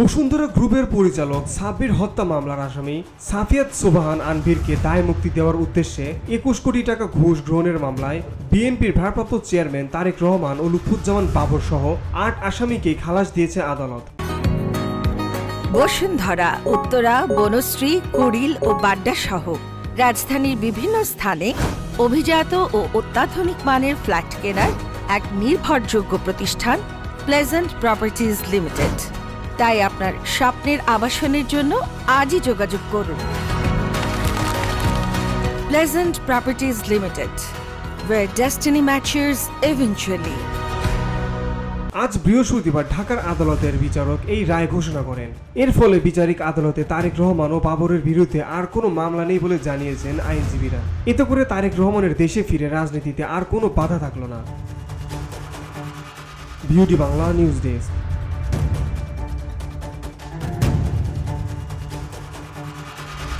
বসুন্ধরা গ্রুপের পরিচালক সাব্বির হত্যা মামলার আসামি সাফিয়াত সোবাহান আনভীরকে দায় মুক্তি দেওয়ার উদ্দেশ্যে ২১ কোটি টাকা ঘুষ গ্রহণের মামলায় বিএনপির ভারপ্রাপ্ত চেয়ারম্যান তারেক রহমান ও লুৎফুজ্জামান বাবর সহ ৮ আসামিকে খালাস দিয়েছে আদালত। বসুন্ধরা, উত্তরা, বনশ্রী, কুড়িল ও বাড্ডা সহ রাজধানীর বিভিন্ন স্থানে অভিজাত ও অত্যাধুনিক মানের ফ্ল্যাট কেনার এক নির্ভরযোগ্য প্রতিষ্ঠান প্লেজেন্ট প্রপার্টিজ লিমিটেড। তাই আপনার স্বপ্নের আবাসনের জন্য আজই যোগাযোগ করুন। Pleasant properties limited, where destiny matches eventually। আজ বৃহস্পতিবার ঢাকার আদালতের বিচারক এই রায় ঘোষণা করেন। এর ফলে বিচারিক আদালতে তারেক রহমান ও বাবরের বিরুদ্ধে আর কোনো মামলা নেই বলে জানিয়েছেন আইনজীবীরা। এতে করে তারেক রহমানের দেশে ফিরে রাজনীতিতে আর কোনো বাধা থাকলো না। Beauty Bangla news desk.